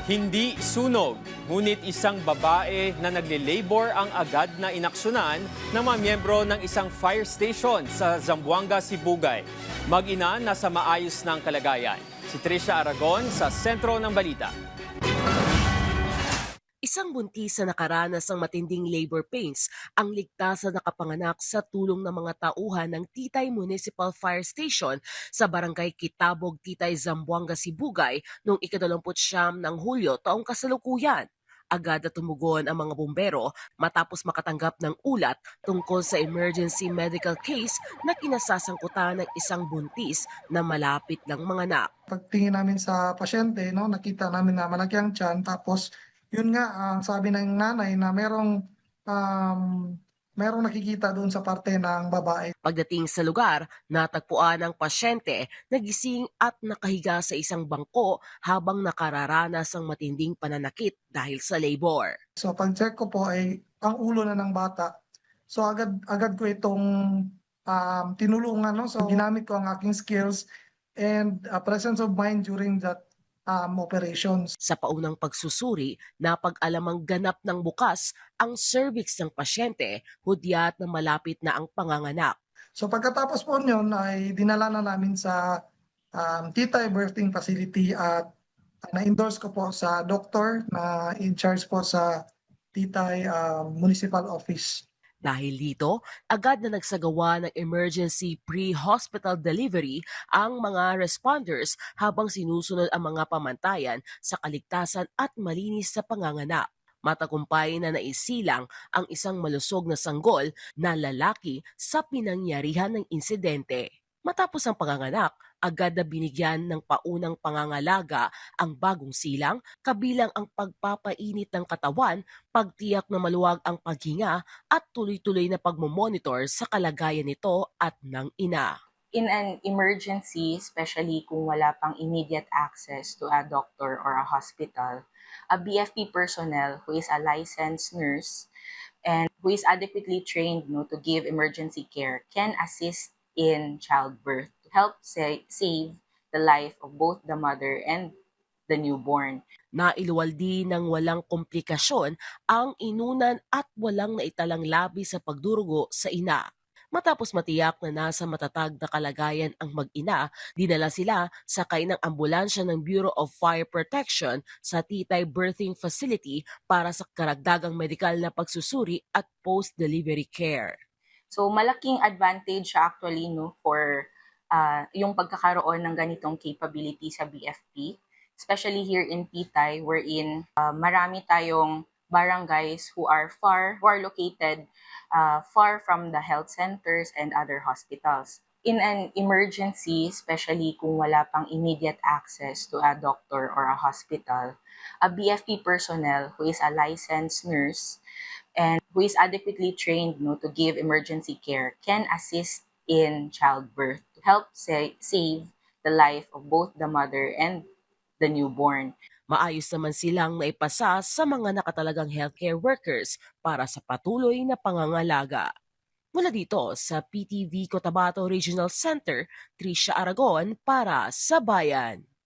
Hindi sunog, ngunit isang babae na nagle-labor ang agad na inaksyonan ng mga miyembro ng isang fire station sa Zamboanga, Sibugay. Mag-ina nasa maayos ng kalagayan. Si Tricia Aragon sa sentro ng balita. Isang buntis na nakaranas ng matinding labor pains ang ligtas na nakapanganak sa tulong ng mga tauhan ng Titay Municipal Fire Station sa barangay Kitabog, Titay, Zamboanga, Sibugay noong ika-29 ng Hulyo taong kasalukuyan. Agad na tumugon ang mga bumbero matapos makatanggap ng ulat tungkol sa emergency medical case na kinasasangkutan ng isang buntis na malapit lang manganak. Pagtingin namin sa pasyente, no, nakita namin na malaki ang tiyan. Tapos, yun nga, ang sabi ng nanay na merong nakikita doon sa parte ng babae. Pagdating sa lugar, natagpuan ang pasyente na gising at nakahiga sa isang bangko habang nakararanas ng matinding pananakit dahil sa labor. So, pag-check ko po ay ang ulo na ng bata. So, agad ko itong tinulungan. No? So, ginamit ko ang aking skills and presence of mind during that operations. Sa paunang pagsusuri, napag-alamang ganap ng bukas ang cervix ng pasyente, hudyat na malapit na ang panganganak. So pagkatapos po nyon ay dinala na namin sa Titay Birthing Facility at na-endorse ko po sa doktor na in charge po sa Titay Municipal Office. Dahil dito, agad na nagsagawa ng emergency pre-hospital delivery ang mga responders habang sinusunod ang mga pamantayan sa kaligtasan at malinis sa panganganak. Matagumpay na naisilang ang isang malusog na sanggol na lalaki sa pinangyarihan ng insidente. Matapos ang panganganak, agad na binigyan ng paunang pangangalaga ang bagong silang, kabilang ang pagpapainit ng katawan, pagtiyak na maluwag ang paghinga at tuloy-tuloy na pagmomonitor sa kalagayan nito at ng ina. In an emergency, especially kung wala pang immediate access to a doctor or a hospital, a BFP personnel who is a licensed nurse and who is adequately trained to give emergency care can assist in childbirth to help save the life of both the mother and the newborn. Nailuwaldi ng walang komplikasyon ang inunan at walang naitalang labi sa pagdurugo sa ina. Matapos matiyak na nasa matatag na kalagayan ang mag-ina, dinala sila sakay ng ambulansya ng Bureau of Fire Protection sa Titay Birthing Facility para sa karagdagang medikal na pagsusuri at post-delivery care. So malaking advantage siya actually for yung pagkakaroon ng ganitong capability sa BFP, especially here in Titay wherein marami tayong barangays who are located far from the health centers and other hospitals. In an emergency, especially kung wala pang immediate access to a doctor or a hospital, a BFP personnel who is a licensed nurse and who is adequately trained to give emergency care can assist in childbirth to help save the life of both the mother and the newborn. Maayos naman silang naipasa sa mga nakatalagang healthcare workers para sa patuloy na pangangalaga. Mula dito sa PTV Cotabato Regional Center, Tricia Aragon para sa Bayan.